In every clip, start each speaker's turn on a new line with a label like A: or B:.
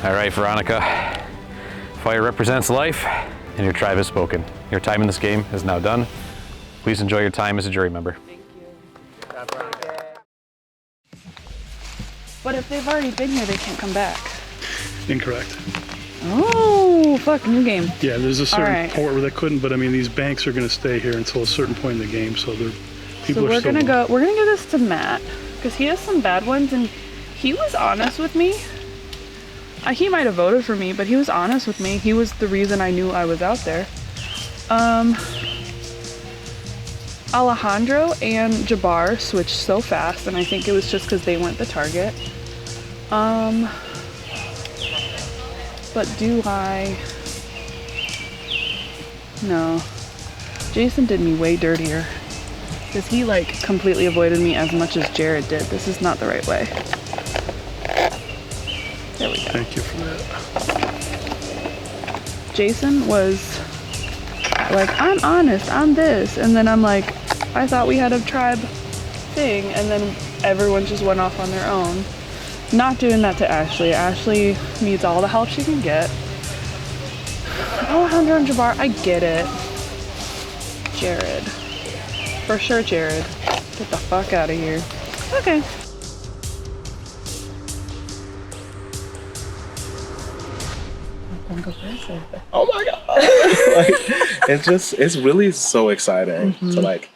A: All right, Veronica. Fire represents life, and your tribe has spoken. Your time in this game is now done. Please enjoy your time as a jury member.
B: Thank you. But if they've already been here, they can't come back.
C: Incorrect.
B: Oh, fuck, new game.
C: Yeah, there's a certain port where they couldn't, but I mean, these banks are going to stay here until a certain point in the game, so people are still...
B: We're gonna give this to Matt, because he has some bad ones, and he was honest with me. He might have voted for me, but he was honest with me. He was the reason I knew I was out there. Alejandro and Jabbar switched so fast, and I think it was just because they weren't the target. But do I? No. Jason did me way dirtier. Because he like completely avoided me as much as Jared did. This is not the right way. There we go.
C: Thank you for that.
B: Jason was like, I'm honest, I'm this. And then I'm like, I thought we had a tribe thing. And then everyone just went off on their own. Not doing that to Ashley. Ashley needs all the help she can get. Alejandro and Jabbar, I get it. Jared. For sure, Jared. Get the fuck out of here. Okay.
D: Oh my god. Like, it's really so exciting to like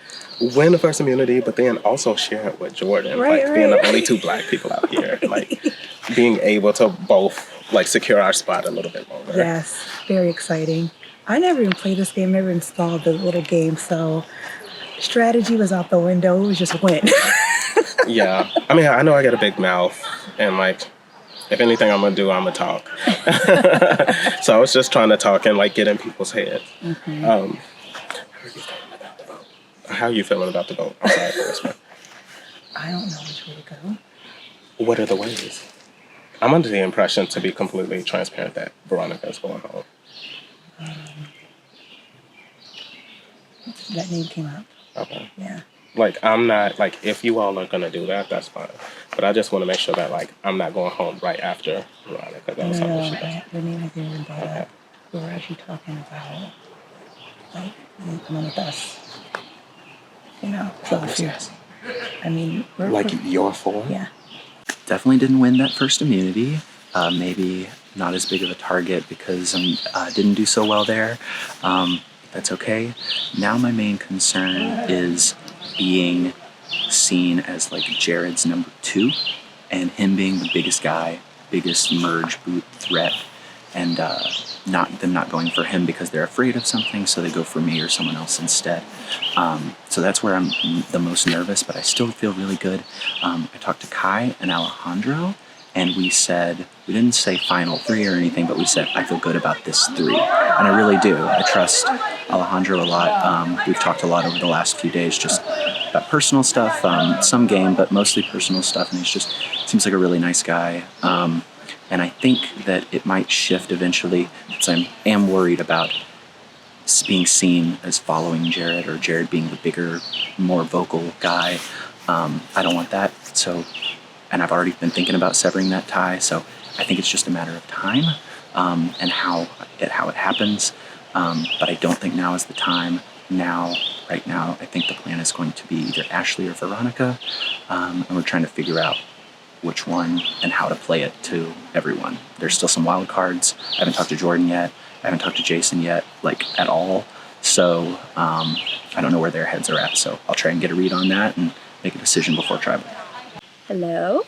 D: win the first immunity, but then also share it with Jordan. Being the only two black people out here. Like being able to both like secure our spot a little bit longer.
E: Yes, very exciting. I never even played this game, never installed the little game, so strategy was out the window. It was just win.
D: Yeah. I mean, I know I got a big mouth, and like if anything I'm gonna do, I'm gonna talk. So I was just trying to talk and like get in people's heads. How are you feeling about the vote? I'm sorry for this one.
E: I don't know which way to go.
D: What are the ways? I'm under the impression, to be completely transparent, that Veronica is going home.
E: That name came up.
D: Okay.
E: Yeah.
D: Like, I'm not, like, if you all are going to do that, that's fine. But I just want to make sure that, like, I'm not going home right after Veronica. That was something she does.
E: The name has been brought up. We were actually talking about, like, you coming with us. You know, so
D: yes.
E: I mean,
D: like you're for?
E: Yeah.
F: Definitely didn't win that first immunity. Maybe not as big of a target because I didn't do so well there. That's okay. Now my main concern is being seen as like Jared's number 2 and him being the biggest guy, biggest merge boot threat, and not going for him because they're afraid of something, so they go for me or someone else instead. So that's where I'm the most nervous, but I still feel really good. I talked to Kai and Alejandro, and we didn't say final 3 or anything, but we said, I feel good about this 3. And I really do. I trust Alejandro a lot. We've talked a lot over the last few days, just about personal stuff, some game, but mostly personal stuff, and he just seems like a really nice guy. And I think that it might shift eventually, because I am worried about being seen as following Jared, or Jared being the bigger, more vocal guy. I don't want that. So, and I've already been thinking about severing that tie. So I think it's just a matter of time and how it happens. But I don't think now is the time. Right now, I think the plan is going to be either Ashley or Veronica, and we're trying to figure out which one and how to play it to everyone. There's still some wild cards. I haven't talked to Jordan yet. I haven't talked to Jason yet, like at all. So I don't know where their heads are at. So I'll try and get a read on that and make a decision before tribal.
G: Hello.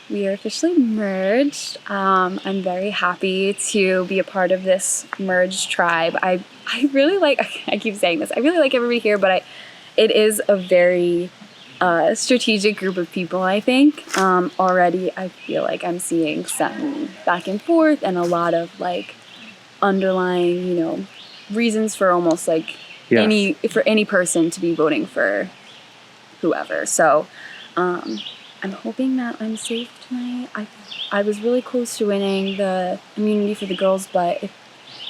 G: We are officially merged. I'm very happy to be a part of this merged tribe. I really like, I keep saying this, I really like everybody here, but it is a very strategic group of people, I think. Already I feel like I'm seeing some back and forth and a lot of like underlying, reasons for almost like any person to be voting for whoever. So I'm hoping that I'm safe tonight. I was really close to winning the immunity for the girls, but if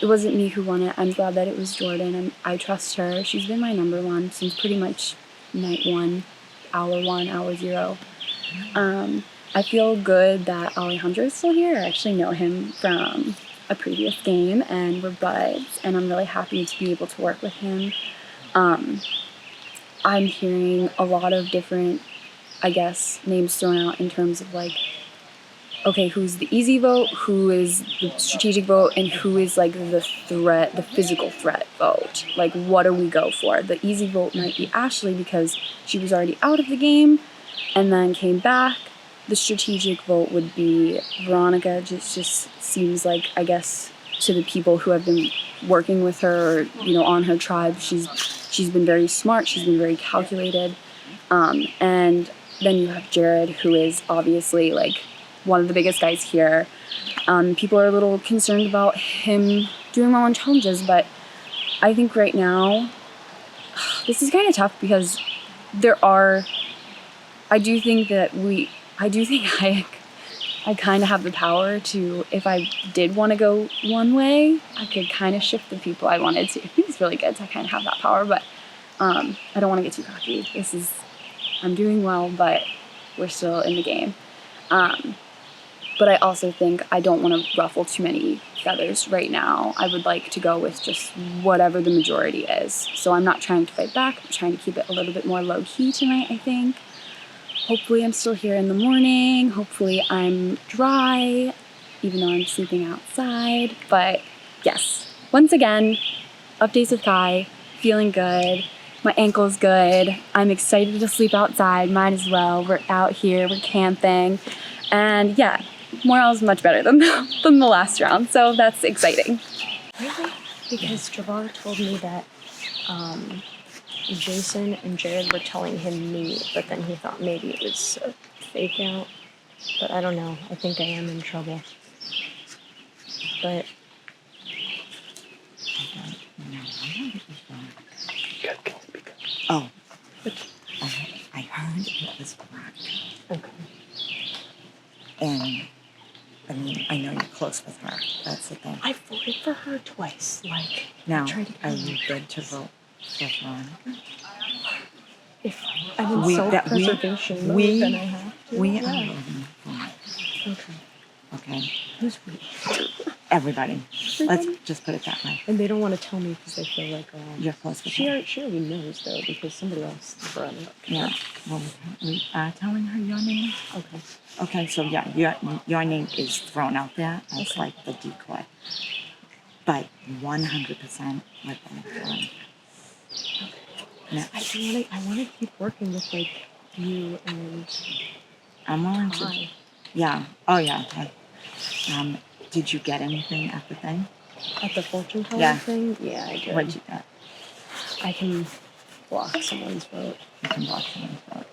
G: it wasn't me who won it, I'm glad that it was Jordan. I trust her. She's been my number 1 since pretty much night 1, hour 1, hour 0. And I feel good that Alejandro is still here. I actually know him from a previous game, and we're buds, and I'm really happy to be able to work with him. I'm hearing a lot of different, I guess, names thrown out in terms of like, okay, who's the easy vote, who is the strategic vote, and who is like the threat, the physical threat vote. Like, what do we go for? The easy vote might be Ashley because she was already out of the game and then came back. The strategic vote would be Veronica. Just seems like, I guess, to the people who have been working with her, or, you know, on her tribe, she's been very smart. She's been very calculated. And then you have Jared, who is obviously like one of the biggest guys here. People are a little concerned about him doing well on challenges, but I think right now this is kind of tough because I do think I kind of have the power to, if I did want to go one way, I could kind of shift the people I wanted to. It's really good, so I kind of have that power, but I don't want to get too cocky. I'm doing well, but we're still in the game. But I also think I don't want to ruffle too many feathers right now. I would like to go with just whatever the majority is. So I'm not trying to fight back. I'm trying to keep it a little bit more low-key tonight, I think. Hopefully I'm still here in the morning. Hopefully I'm dry, even though I'm sleeping outside. But yes, once again, updates with Kai, feeling good. My ankle's good. I'm excited to sleep outside, might as well. We're out here, we're camping. And yeah, morale's much better than the last round, so that's exciting.
H: Really? Because Javar told me that Jason and Jared were telling him me, but then he thought maybe it was a fake out. But I don't know. I think I am in trouble. But
F: Oh, I heard it was rock.
H: okay.
F: And I mean, I know you're close with her. That's the thing.
H: I voted for her twice. Like,
F: Now,
H: I tried to
F: are you good to vote for Veronica?
H: if I'm in self-preservation mode, then I have to.
F: We are
H: Yeah.
F: voting for Veronica.
H: Okay.
F: Okay?
H: Who's we?
F: Everybody. Let's just put it that way.
H: And they don't want to tell me because they feel like
F: You're close with
H: she
F: her.
H: already knows though because somebody else brought it up.
F: Yeah. Well, we are telling her your name.
H: Okay.
F: Okay, so yeah, your name is thrown out there as
H: Okay.
F: like the decoy. But 100% with Veronica. Now,
H: I want to keep working with like you and
F: I'm willing to.
H: Kai.
F: Yeah. Oh yeah. Okay. Did you get anything at the thing?
H: At the fortune telling
F: Yeah.
H: thing. Yeah, I did.
F: What'd you get?
H: I can block someone's vote.
F: You can block someone's vote.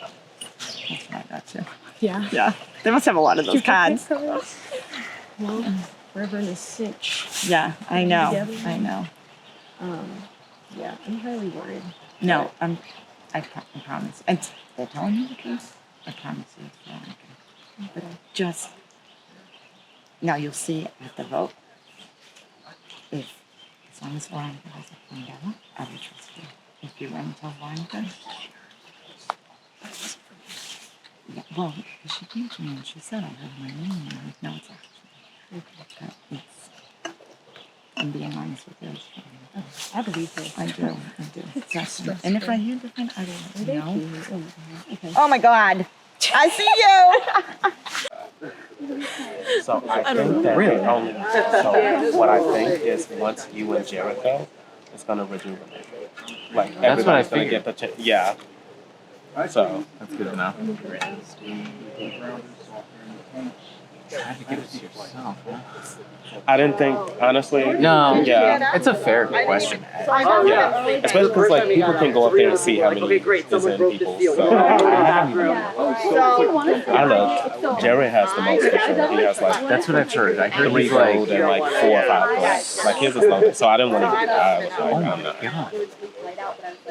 F: That's what I got too.
H: Yeah.
F: Yeah. They must have a lot of those cards.
H: Well, forever in a cinch.
F: Yeah, I know.
H: Together.
F: I know.
H: Yeah, I'm highly worried.
F: No, I promise. And they're telling you the truth. I promise you it's Veronica. But just now you'll see at the vote. As long as Veronica has a phone down, I will trust you. If you run tell Veronica. Yeah, well, she came to me and she said I heard my name and I was, no, it's actually. Okay. But I'm being honest with you.
H: I believe her.
F: I do. Trust me. And if I hear different, I will let you know.
H: Okay.
F: Oh my God! I see you.
D: So I think that only. So what I think is once you and Jared go, it's gonna rejuvenate. Like
A: That's what I
D: everybody's gonna get the chance. Yeah. So
A: That's good to know. Try to give it to yourself, huh?
D: I didn't think honestly.
A: No,
D: Yeah.
A: it's a fair question.
D: Yeah. Especially because like people can go up there and see how many is in people. So I love. Jared has the most for sure. He has like
A: That's what I've heard. I heard
D: 3
A: he's like,
D: gold and like 4 or 5 gold. Like his is low. So I didn't want to do that. I was like,
A: oh
D: I'm
A: my
D: not.
A: god,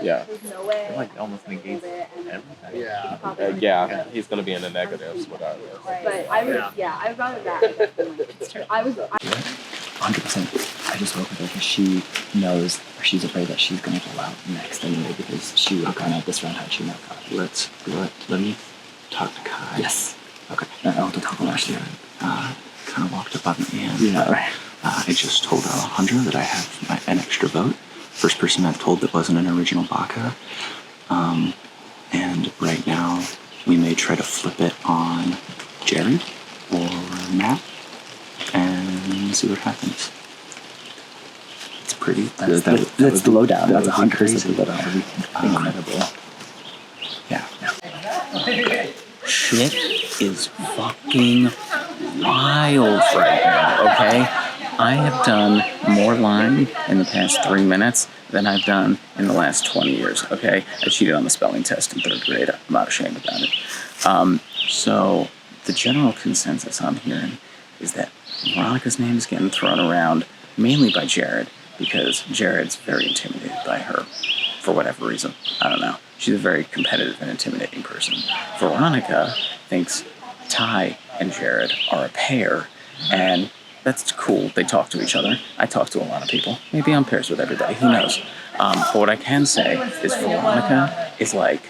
D: Yeah.
A: it like almost negates everything.
D: Yeah. He's gonna be in the negatives without this.
G: But I would rather that.
F: 100%. I just spoke with her because she knows, or she's afraid that she's gonna go out next anyway because she would have gone out this round had she not got.
I: Let me
F: talk to Kai?
I: Yes.
F: Okay.
I: I'll talk last year.
F: Kind of walked up on me and
I: Yeah, right.
F: I just told Alejandro that I have an extra vote. First person I've told that wasn't an original Baka. And right now we may try to flip it on Jared or Matt and see what happens. It's pretty.
I: That's the lowdown. That's 100% the lowdown. Incredible.
F: Yeah. Shit is fucking wild right now, okay? I have done more line in the past 3 minutes than I've done in the last 20 years, okay? I cheated on the spelling test in 3rd grade. I'm not ashamed about it. So the general consensus I'm hearing is that Veronica's name is getting thrown around mainly by Jared, because Jared's very intimidated by her for whatever reason. I don't know. She's a very competitive and intimidating person. Veronica thinks Ty and Jared are a pair, and that's cool. They talk to each other. I talk to a lot of people. Maybe I'm pairs with everybody. Who knows? But what I can say is Veronica is like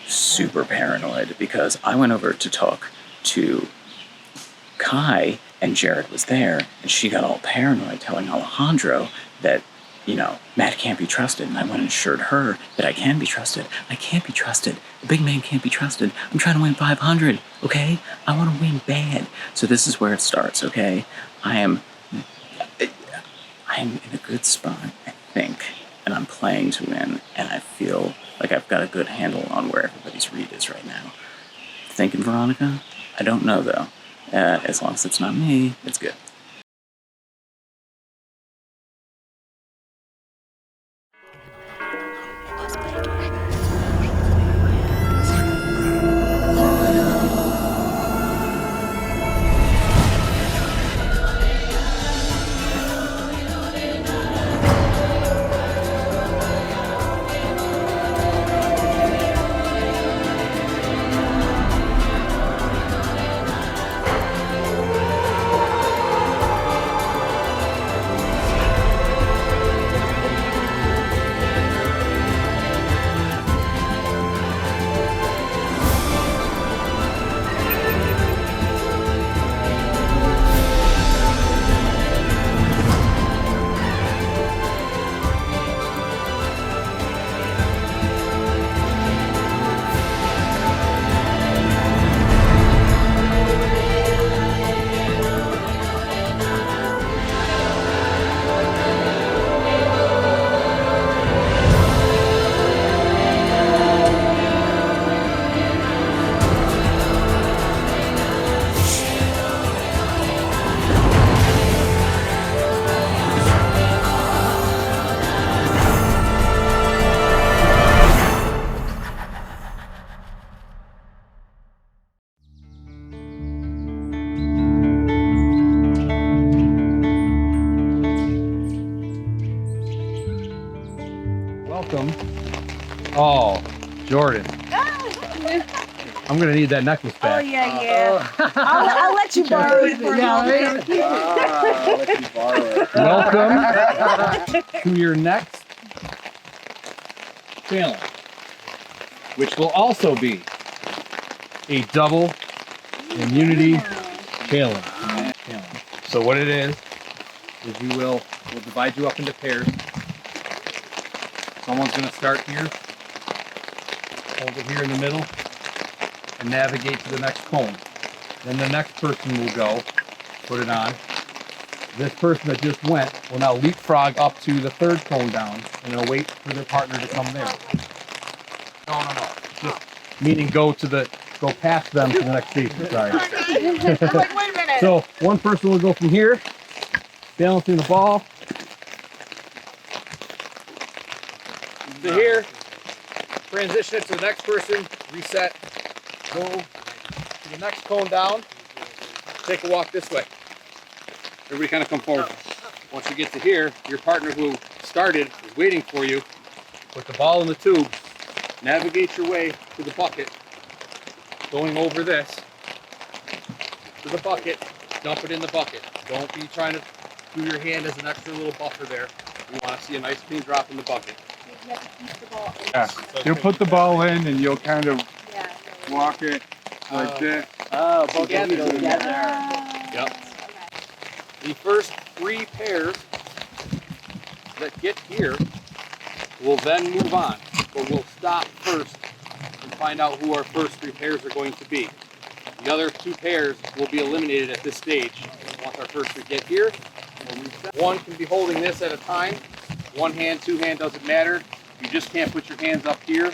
F: super paranoid, because I went over to talk to Kai and Jared was there, and she got all paranoid telling Alejandro that, you know, Matt can't be trusted, and I went and assured her that I can be trusted. I can't be trusted. The big man can't be trusted. I'm trying to win 500, okay? I want to win bad. So this is where it starts, okay? I am in a good spot, I think, and I'm playing to win, and I feel like I've got a good handle on where everybody's read is right now. Thinking Veronica? I don't know, though. As long as it's not me, it's good.
A: Welcome. Oh, Jordan. I'm gonna need that necklace back.
E: Oh, yeah. I'll let you borrow it for a moment.
I: I'll let you borrow it.
A: Welcome to your next challenge, which will also be a double immunity challenge. So what it is we'll divide you up into pairs. Someone's gonna start here, hold it here in the middle, and navigate to the next cone. Then the next person will go, put it on. This person that just went will now leapfrog up to the 3rd cone down, and they'll wait for their partner to come there. No. Just meaning go past them to the next station, sorry.
E: I'm like, wait a minute.
A: So one person will go from here, balancing the ball, to here, transition it to the next person, reset, go to the next cone down, take a walk this way. Everybody kind of come forward. Once you get to here, your partner who started is waiting for you. Put the ball in the tube, navigate your way to the bucket, going over this, to the bucket, dump it in the bucket. Don't be trying to do your hand as an extra little buffer there. You want to see a nice clean drop in the bucket.
J: Yeah, you'll put the ball in and you'll kind of walk it
A: Like this.
I: Oh, both
A: Together.
I: of you together.
A: Yep. The first 3 pairs that get here will then move on, but we'll stop first and find out who our first 3 pairs are going to be. The other 2 pairs will be eliminated at this stage. Once our first 3 get here, we'll reset. One can be holding this at a time. 1 hand, 2 hand, doesn't matter. You just can't put your hands up here.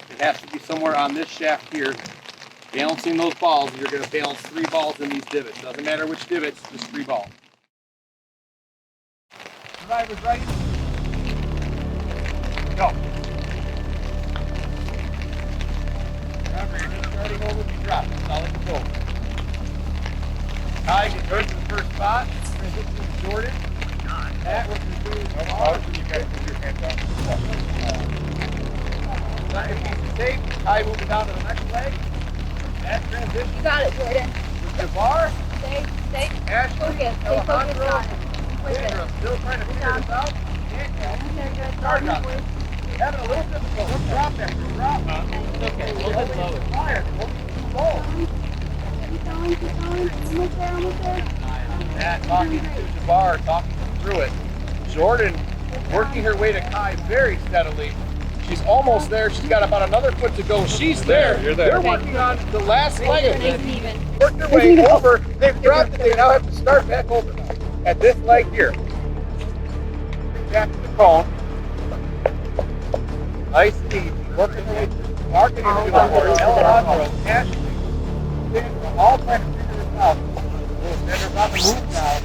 A: It has to be somewhere on this shaft here. Balancing those balls, you're going to balance 3 balls in these divots. Doesn't matter which divots, just 3 balls. Survivors ready? Go. Remember, you're just starting over the drop. That's all it can go. Ty gets hurt to the first spot. Transition to Jordan. Matt, what you're doing is you guys put your hands up. Second piece of tape. Ty moving down to the next leg. That transition.
G: You got it, Jordan.
A: Jabbar.
G: Stay.
A: Ashley.
G: Focus. Stay
A: Alejandro.
G: focused on it.
A: Sandra. Still trying to figure this out. Starting on this. Having a little difficult. Let's drop after drop. Okay. We'll hit lower. Fire.
G: Almost there.
A: Matt talking to Jabbar, talking through it. Jordan working her way to Kai very steadily. She's almost there. She's got about another foot to go. She's there.
C: You're there.
A: They're working on the last leg of it. Work their way over. They've dropped it. They now have to start back over now. At this leg here. Back to the cone. Nice and easy. Working their way. Marking into the corner. Alejandro, Ashley, Sandra, all trying to figure this out. Sandra's on the move now.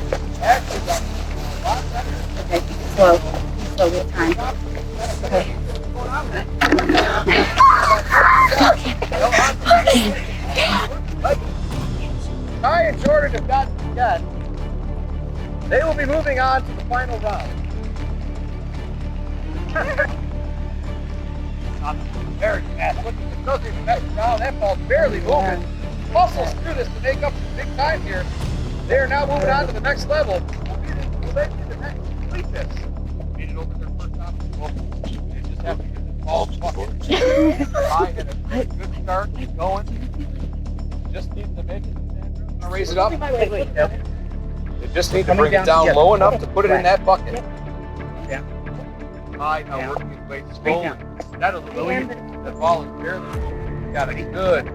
A: Ashley's on the move.
G: Okay, keep it slow. Slow with time. Okay.
A: Ty and Jordan have got it again. They will be moving on to the final round. Very fast. Look at the cookie. That ball's barely moving. Muscles through this to make up some big time here. They are now moving on to the next level. Will they do the next complete this? Made it over their first obstacle. They just have to get the ball bucket. Ty had a good start. Keep going. Just need to make it. Sandra, raise it up. They just need to bring it down low enough to put it in that bucket. Yeah. Ty now working his way slowly, steadily. That ball is barely moving. Got a good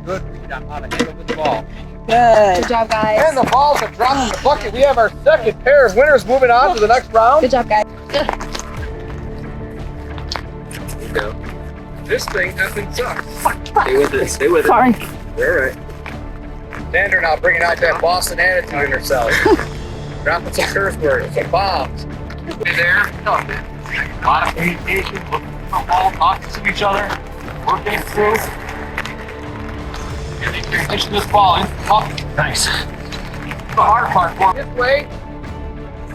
A: read on how to handle this ball.
G: Good job, guys.
A: And the balls have dropped in the bucket. We have our second pair of winners moving on to the next round.
G: Good job, guys.
A: This thing effing sucks.
I: Stay with it. Stay with it.
B: Sorry.
A: All right. Sandra now bringing out that Boston attitude in herself. Dropping some curse words, some bombs. There, a lot of communication, looking for the ball, talking to each other, working it through. And they transition this ball into the bucket. Nice. The hard part for this way.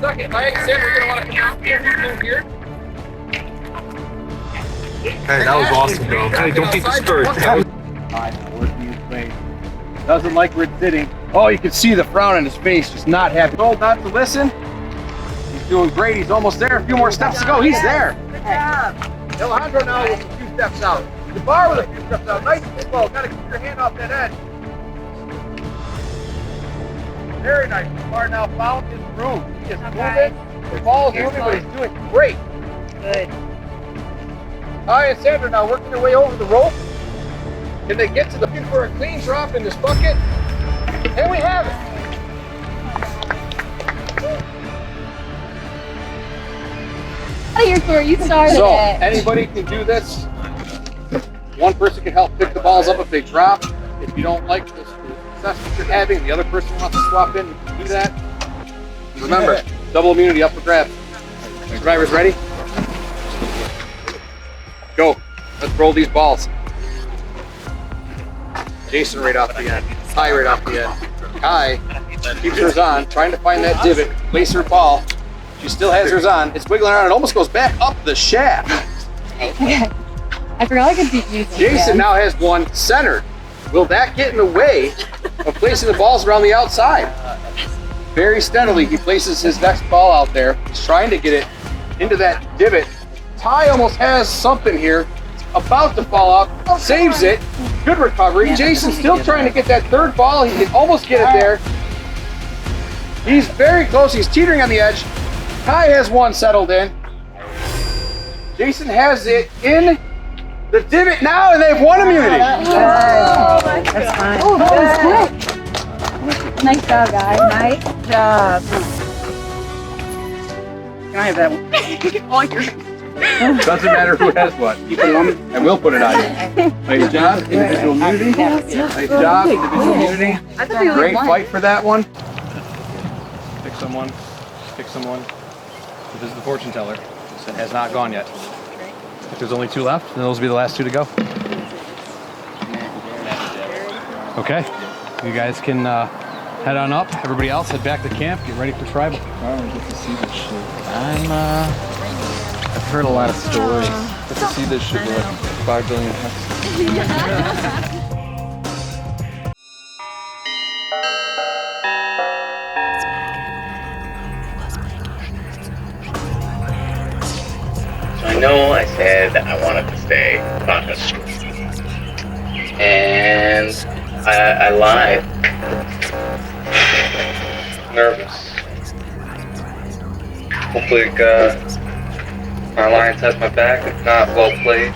A: Second leg, Sandra gonna want to come out here.
C: Hey, that was awesome, bro. Hey, don't be discouraged.
A: Working his way. Doesn't like where it's sitting. Oh, you can see the frown on his face, just not happy. Told not to listen. He's doing great. He's almost there. A few more steps to go. He's there. Good job. Alejandro now with a few steps out. The bar with a few steps out. Nice and slow. Got to keep your hand off that edge. Very nice. The bar now found his groove. He is moving. The ball is moving, but he's doing great.
B: Good.
A: Ty and Sandra now working their way over the rope. Can they get to the pin for a clean drop in this bucket? And we have it.
G: Out of your career, you started
A: So
G: it.
A: anybody can do this. One person can help pick the balls up if they drop. If you don't like the success that you're having, the other person wants to swap in, you can do that. Remember, double immunity up for grabs. Drivers ready? Go. Let's roll these balls. Jason right off the end. Ty right off the end. Kai keeps hers on, trying to find that divot, place her ball. She still has hers on. It's wiggling around. It almost goes back up the shaft.
G: Okay. I forgot I could beat you.
A: Jason now has one centered. Will that get in the way of placing the balls around the outside? Very steadily, he places his next ball out there. He's trying to get it into that divot. Ty almost has something here. It's about to fall out. Saves it. Good recovery. Jason's still trying to get that third ball. He can almost get it there. He's very close. He's teetering on the edge. Kai has one settled in. Jason has it in the divot now, and they've won immunity.
B: That's fine.
G: Oh, that was quick. Nice job, guys. Nice job.
B: Can I have that one?
A: Doesn't matter who has what. Keep it on me, and we'll put it on you. Nice job, individual immunity. Nice job, individual immunity. Great fight for that one. Pick someone. Pick someone. This is the fortune teller. It has not gone yet. If there's only 2 left, then those will be the last 2 to go. Okay, you guys can head on up. Everybody else, head back to camp. Get ready for tribal.
J: I don't get to see this shit. I've heard a lot of stories. Get to see this shit with like 5 billion hexes.
K: I know I said that I wanted to stay on the street. And I lied. Nervous. Hopefully, my alliance has my back. If not, well played.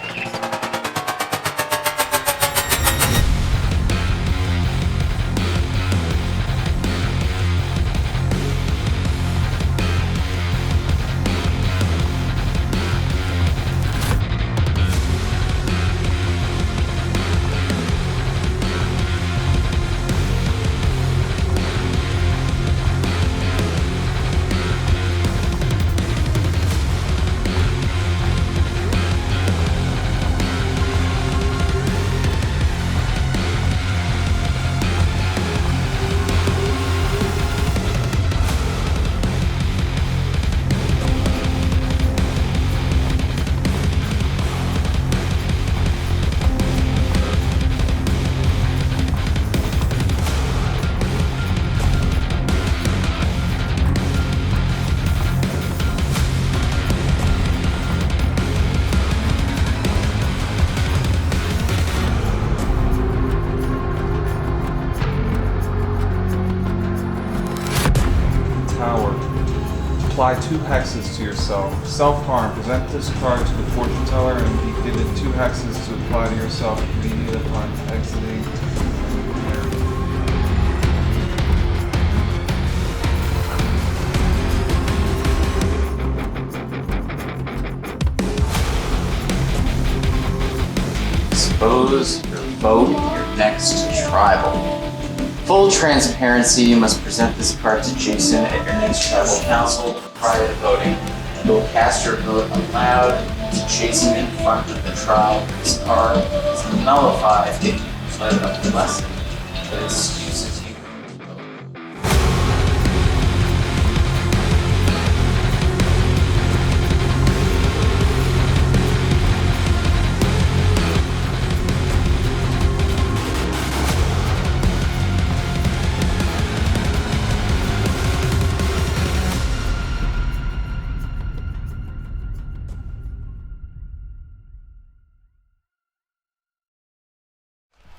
J: Apply 2 hexes to yourself. Self-harm. Present this card to the fortune teller and be given 2 hexes to apply to yourself immediately upon exiting.
L: Expose your vote in your next tribal. Full transparency, you must present this card to Jason at your next tribal council prior to voting. You will cast your vote aloud to Jason in front of the tribe. This card is nullified if you fled a blessing that excuses you from the vote.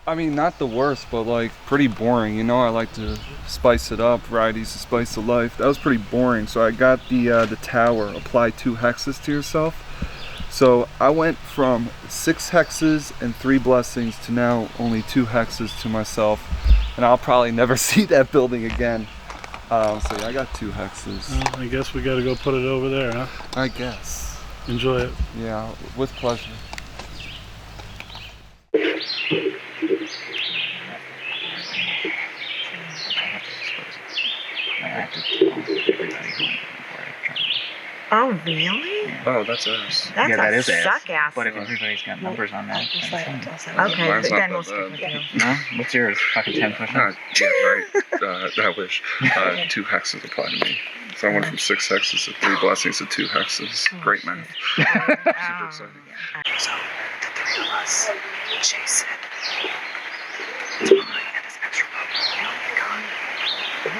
J: I mean, not the worst, but like pretty boring. You know, I like to spice it up. Varieties to spice of life. That was pretty boring. So I got the tower. Apply 2 hexes to yourself. So I went from 6 hexes and 3 blessings to now only 2 hexes to myself, and I'll probably never see that building again. So yeah, I got 2 hexes.
C: Well, I guess we got to go put it over there, huh?
J: I guess.
C: Enjoy it.
J: Yeah, with pleasure.
E: Oh, really?
I: Oh, that's us.
E: That's
I: yeah, that
E: a
I: is us.
E: suck-ass.
I: But if everybody's got numbers on that, then it's fine.
E: Okay,
I: Mine's
E: but
I: not
E: then we'll
I: that
E: stick with
I: bad.
E: you.
I: No? What's yours? Fucking 10 push-ups?
J: Yeah, right. I wish. 2 hexes apply to me. So I went from 6 hexes to 3 blessings to 2 hexes. Great math. Super exciting.
L: So, the 3 of us, Jason, Tommy, and this extra vote, you don't need a gun.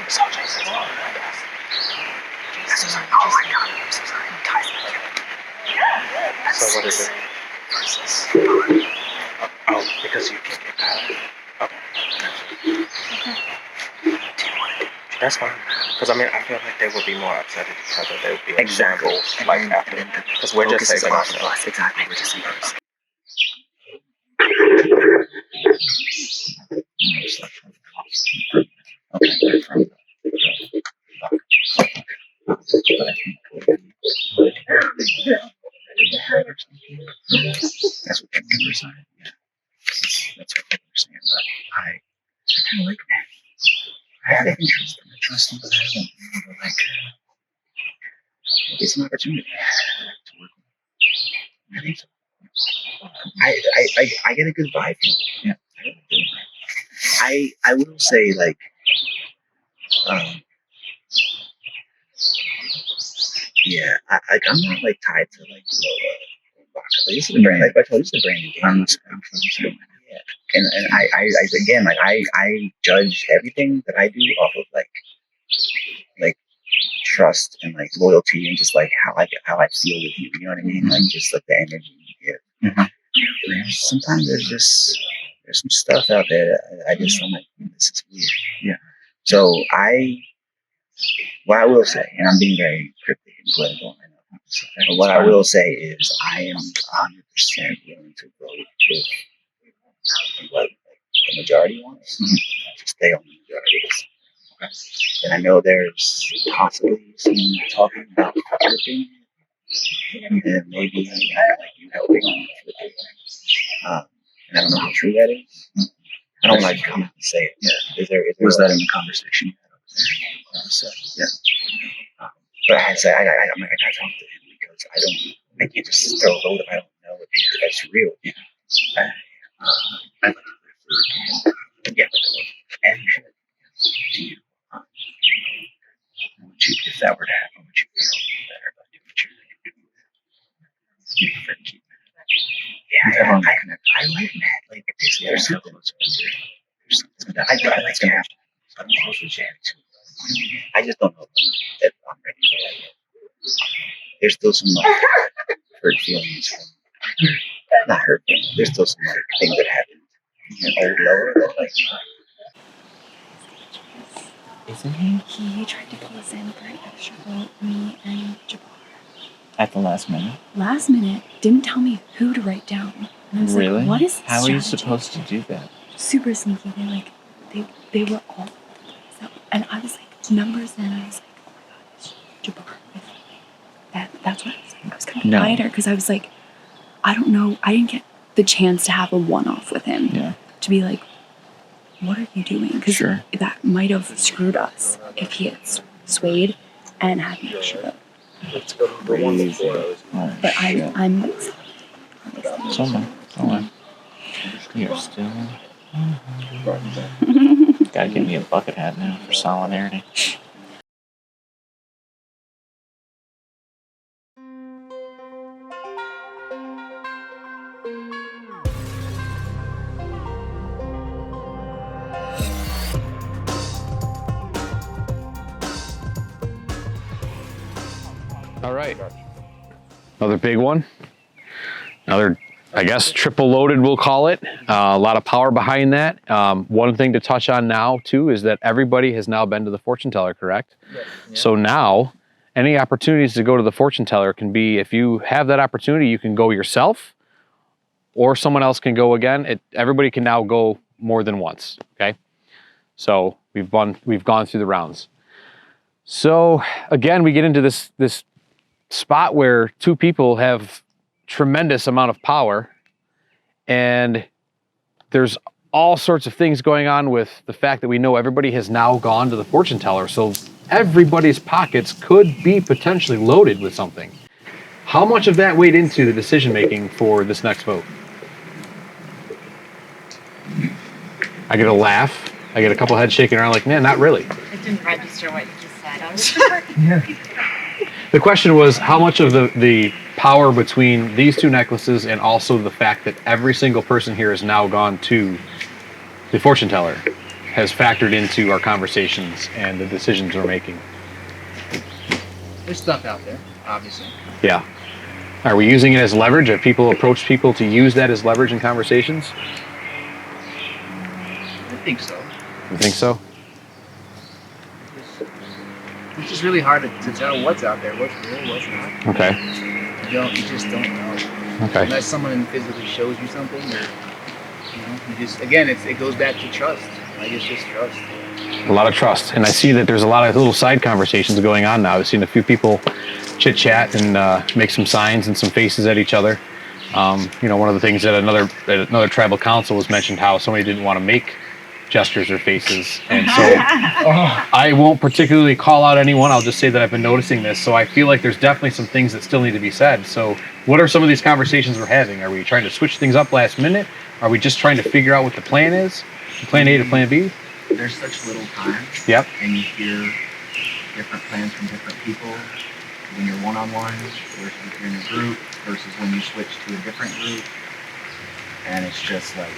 L: So Jason's on, I guess. Jason's like, oh my god, I'm so sorry. Guys, that's
I: So what is it?
L: versus Bob.
I: Oh, because you can't get that. Okay. That's fine. Because I mean, I feel like they would be more upset at each other. They would be like,
L: Exactly.
I: like after. Because we're just saving ourselves.
L: Exactly. We're just saving ourselves. That's what they were saying. Yeah. That's what they were saying. But I kind of like that. I have interest and I trust him, but I don't really like it's an opportunity to work with. I think so. I get a good vibe from him. Yeah. I will say like yeah, I'm not like tied to like this is a brand like I told you, this is a brand new game. I'm yeah. And I again like I judge everything that I do off of like trust and like loyalty and just like how I feel with you. You know what I mean? Like just like the energy you give. Mm-hmm. Sometimes there's some stuff out there that I'm like, this is weird. Yeah. So what I will say, and I'm being very cryptic and political right now, but what I will say is I am 100% willing to go with what the majority wants, to stay on the majority. Okay. And I know there's possibly some talking about flipping, and maybe like you helping on flipping. And I don't know how true that is. I don't like to come out and say it. Yeah. Is there was that in the conversation? So, yeah. But I say I gotta talk to him because I can't just throw a load if I don't know if that's real. Yeah. I like to yeah. And do you, if that were to happen, would you feel better about doing what you prefer to keep it? Yeah, I like Matt. Like, there's something. I like to have. I'm close with Jack too. I just don't know if I'm ready for that yet. There's still some hurt feelings. Not hurt feelings. There's still some things that happened in old lower that like.
F: Isn't he?
G: He tried to pull us in for an extra vote, me and Jabbar.
L: At the last minute?
G: Last minute, didn't tell me who to write down. And I was
L: really?
G: like, what is this
L: How are you
G: strategy?
L: supposed to do that?
G: Super sneaky. They were all over the place. And I was like, numbers in, I was like, oh my god, it's Jabbar. That's what I was like. I was kind of quieter because I was like, I don't know. I didn't get the chance to have a one-off with him.
L: Yeah.
G: To be like, what are you doing? Because that might have screwed us if he had swayed and had an extra vote.
I: Let's go for one before.
G: But I'm
L: So am You're still. Gotta give me a bucket hat now for solidarity.
M: All right. Another big one. Another, I guess, triple loaded, we'll call it. A lot of power behind that. One thing to touch on now, too, is that everybody has now been to the fortune teller, correct? Yes. Yeah. So now, any opportunities to go to the fortune teller can be, if you have that opportunity, you can go yourself or someone else can go again. Everybody can now go more than once, okay? So we've gone through the rounds. So again, we get into this spot where two people have tremendous amount of power, and there's all sorts of things going on with the fact that we know everybody has now gone to the fortune teller, so everybody's pockets could be potentially loaded with something. How much of that weighed into the decision making for this next vote? I get a laugh. I get a couple heads shaking around like, man, not really.
N: It didn't register what you just said. I was
M: Yeah. The question was how much of the power between these two necklaces and also the fact that every single person here has now gone to the fortune teller has factored into our conversations and the decisions we're making.
O: There's stuff out there, obviously.
M: Yeah. Are we using it as leverage? Have people approached people to use that as leverage in conversations?
O: I think so.
M: You think so?
O: It's just really hard to tell what's out there, what's real, what's not.
M: Okay.
O: You just don't know.
M: Okay.
O: Unless someone physically shows you something, or you just again, it goes back to trust. Like it's just trust.
M: A lot of trust, and I see that there's a lot of little side conversations going on now. I've seen a few people chit chat and make some signs and some faces at each other. One of the things that another tribal council was mentioned how somebody didn't want to make gestures or faces, and so I won't particularly call out anyone. I'll just say that I've been noticing this, so I feel like there's definitely some things that still need to be said. So what are some of these conversations we're having? Are we trying to switch things up last minute? Are we just trying to figure out what the plan is? Plan A to plan B?
O: There's such little time.
M: Yep.
O: And you hear different plans from different people when you're one-on-one versus if you're in a group versus when you switch to a different group. And it's just like,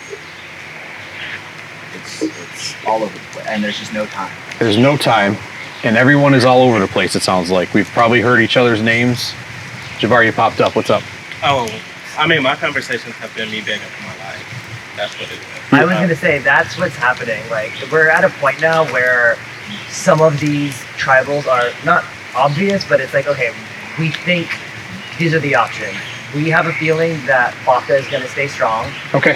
O: it's all over the place. And there's just no time.
M: There's no time, and everyone is all over the place, it sounds like. We've probably heard each other's names. Jabbar, you popped up. What's up?
D: Oh, I mean, my conversations have been me begging for my life. That's what it is.
P: I was gonna say that's what's happening. Like we're at a point now where some of these tribals are not obvious, but it's like, okay, we think these are the options. We have a feeling that Baka is gonna stay strong.
M: Okay.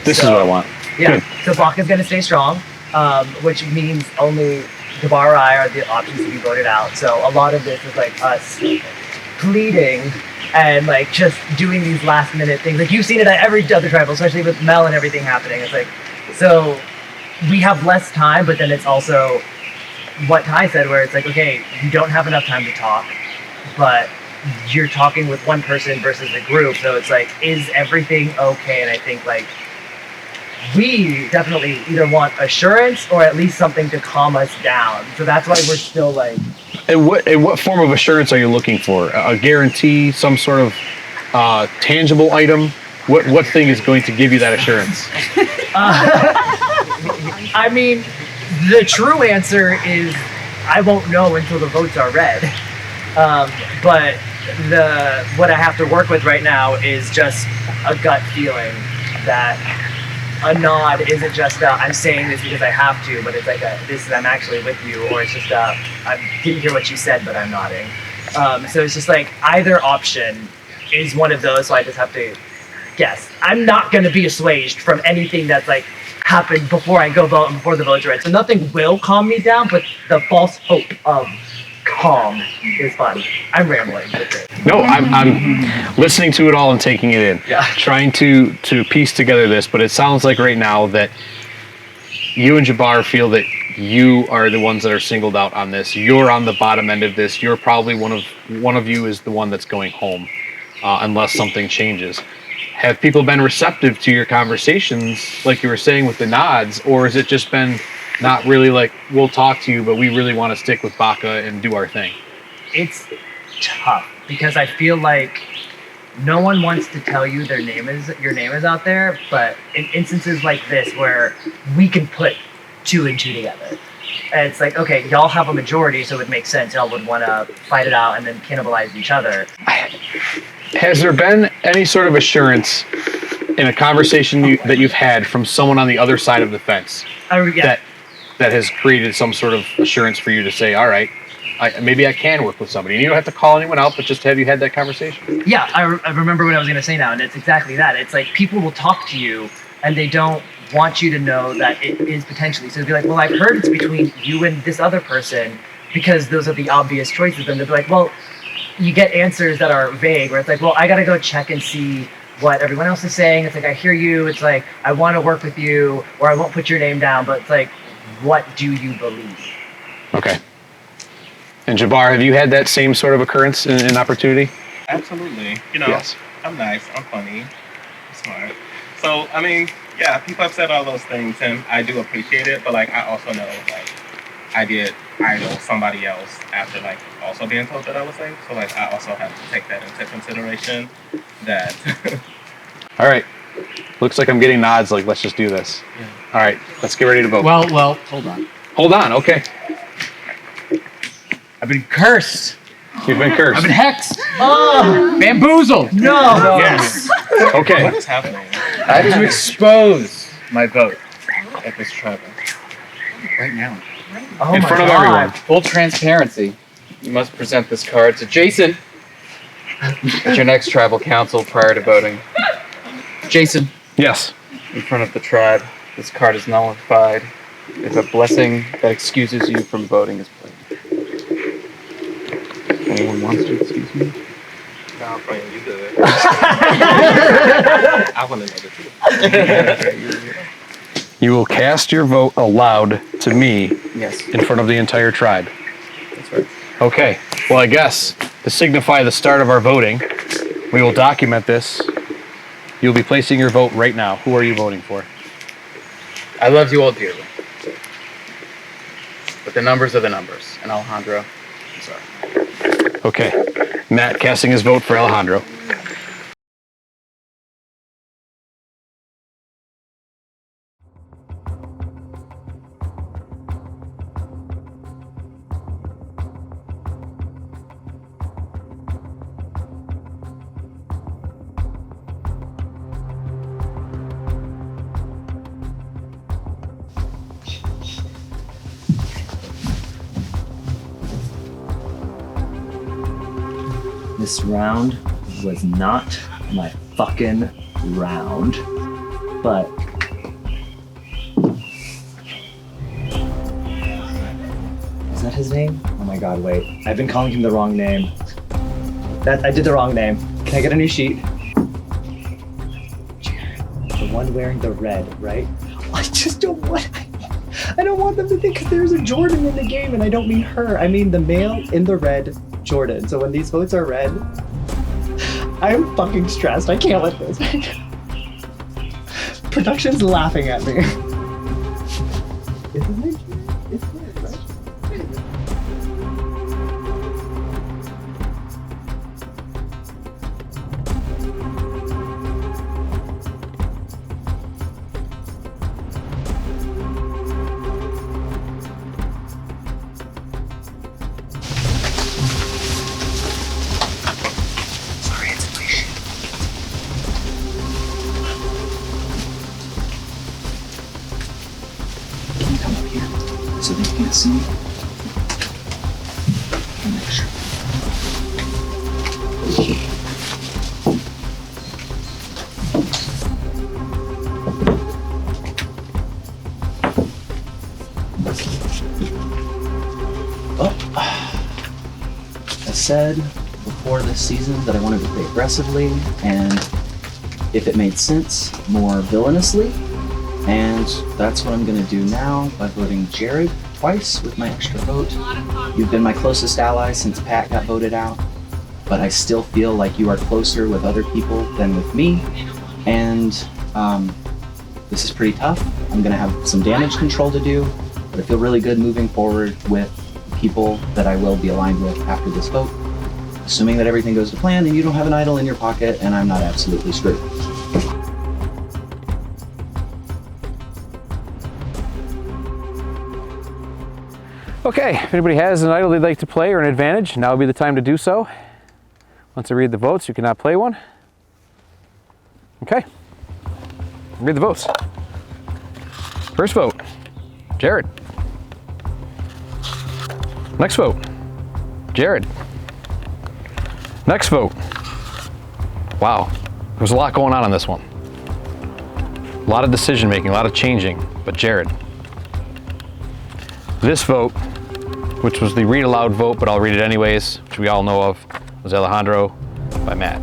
M: This is what I want.
P: Yeah.
M: Good.
P: So Baka is gonna stay strong, which means only Jabbar or I are the options to be voted out. So a lot of this is like us pleading and like just doing these last minute things. Like you've seen it at every other tribal, especially with Mel and everything happening. It's like, so we have less time, but then it's also what Ty said, where it's like, okay, you don't have enough time to talk, but you're talking with one person versus the group. So it's like, is everything okay? And I think like we definitely either want assurance or at least something to calm us down. So that's why we're still like.
M: And what form of assurance are you looking for? A guarantee, some sort of tangible item? What thing is going to give you that assurance?
P: I mean, the true answer is I won't know until the votes are read. But what I have to work with right now is just a gut feeling that a nod isn't just I'm saying this because I have to, but it's like I'm actually with you, or it's just I didn't hear what you said, but I'm nodding. So it's just like either option is one of those, so I just have to guess. I'm not going to be assuaged from anything that's like happened before I go vote and before the vote's read. So nothing will calm me down, but the false hope of calm is fun. I'm rambling.
M: No, I'm listening to it all and taking it in.
P: Yeah.
M: Trying to piece together this, but it sounds like right now that you and Jabbar feel that you are the ones that are singled out on this. You're on the bottom end of this. You're probably one of you is the one that's going home, unless something changes. Have people been receptive to your conversations, like you were saying with the nods, or has it just been not really like, we'll talk to you, but we really want to stick with Baka and do our thing?
P: It's tough because I feel like no one wants to tell you your name is out there, but in instances like this where we can put 2 and 2 together, and it's like, okay, y'all have a majority, so it makes sense. Y'all would want to fight it out and then cannibalize each other.
M: Has there been any sort of assurance in a conversation that you've had from someone on the other side of the fence that has created some sort of assurance for you to say, all right, maybe I can work with somebody? And you don't have to call anyone out, but just have you had that conversation?
P: Yeah, I remember what I was going to say now, and it's exactly that. It's like people will talk to you, and they don't want you to know that it is potentially. So they'll be like, well, I've heard it's between you and this other person because those are the obvious choices. And they'll be like, well, you get answers that are vague, where it's like, well, I got to go check and see what everyone else is saying. It's like, I hear you. It's like, I want to work with you, or I won't put your name down, but it's like, what do you believe?
M: Okay. And Jabbar, have you had that same sort of occurrence in opportunity?
D: Absolutely.
M: Yes.
D: I'm nice, I'm funny, I'm smart. So, I mean, yeah, people have said all those things, and I do appreciate it, but, like, I also know, like, I did idol somebody else after, like, also being told that I was safe. So, like, I also have to take that into consideration, that...
M: All right. Looks like I'm getting nods, like, let's just do this.
D: Yeah.
M: All right, let's get ready to vote.
O: Well, hold on.
M: Hold on, okay.
O: I've been cursed
M: You've been cursed.
L: I've been hexed. Oh, bamboozled.
P: No.
L: Yes.
M: Okay.
D: What is happening?
L: I have to expose my vote at this tribal right now.
P: Oh
M: In
P: my
M: front of
P: God.
M: everyone.
L: Full transparency. You must present this card to Jason at your next tribal council prior to voting. Jason,
M: Yes.
L: in front of the tribe, this card is nullified if a blessing that excuses you from voting is played. Anyone wants to excuse me?
D: Nah, Brian, you good. I want to know the truth.
M: You will cast your vote aloud to me
L: Yes.
M: in front of the entire tribe.
L: That's right.
M: Okay. Well, I guess to signify the start of our voting, we will document this. You'll be placing your vote right now. Who are you voting for?
L: I love you all dearly. But the numbers are the numbers. And Alejandro, I'm sorry.
M: Okay. Matt casting his vote for Alejandro.
P: This round was not my fucking round, but is that his name? Oh my god, wait. I've been calling him the wrong name. I did the wrong name. Can I get a new sheet? The one wearing the red, right? I just don't want I don't want them to think there's a Jordan in the game, and I don't mean her. I mean the male in the red Jordan. So when these votes are red, I'm fucking stressed. I can't let this. Production's laughing at me. Is his name Jordan? It's red, right?
F: Can you come up here so they can't see me? And make sure. Well, I said before this season that I wanted to play aggressively and, if it made sense, more villainously. And that's what I'm gonna do now by voting Jared twice with my extra vote. You've been my closest ally since Pat got voted out, but I still feel like you are closer with other people than with me. And this is pretty tough. I'm gonna have some damage control to do, but I feel really good moving forward with people that I will be aligned with after this vote. Assuming that everything goes to plan and you don't have an idol in your pocket and I'm not absolutely screwed.
M: Okay, if anybody has an idol they'd like to play or an advantage, now would be the time to do so. Once I read the votes, you cannot play one. Okay, read the votes. First vote, Jared. Next vote, Jared. Next vote. Wow, there's a lot going on this one. A lot of decision making, a lot of changing, but Jared. This vote, which was the read aloud vote, but I'll read it anyways, which we all know of, was Alejandro by Matt.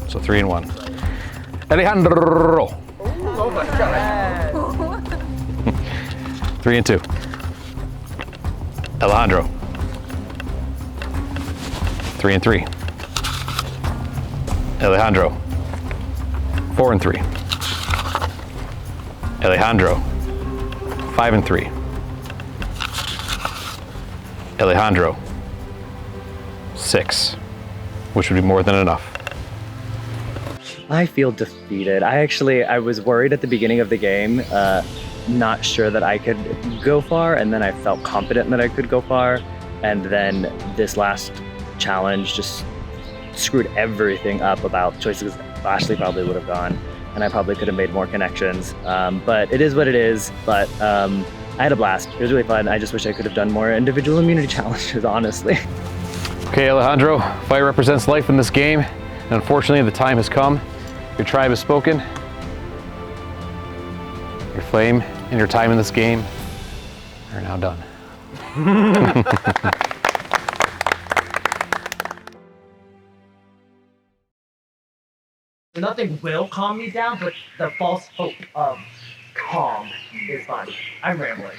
M: So 3-1. Alejandro.
A: Oh my god.
M: 3-2. Alejandro. 3-3. Alejandro. 4-3. Alejandro. 5-3. Alejandro. 6, which would be more than enough.
P: I feel defeated. I was worried at the beginning of the game, not sure that I could go far, and then I felt confident that I could go far.
Q: And then this last challenge just screwed everything up about choices Ashley probably would have gone, and I probably could have made more connections. But it is what it is. But I had a blast. It was really fun. I just wish I could have done more individual immunity challenges, honestly.
M: Okay, Alejandro, fire represents life in this game, and unfortunately the time has come. Your tribe has spoken. Your flame and your time in this game are now done.
P: Nothing will calm me down, but the false hope of calm is fun. I'm rambling.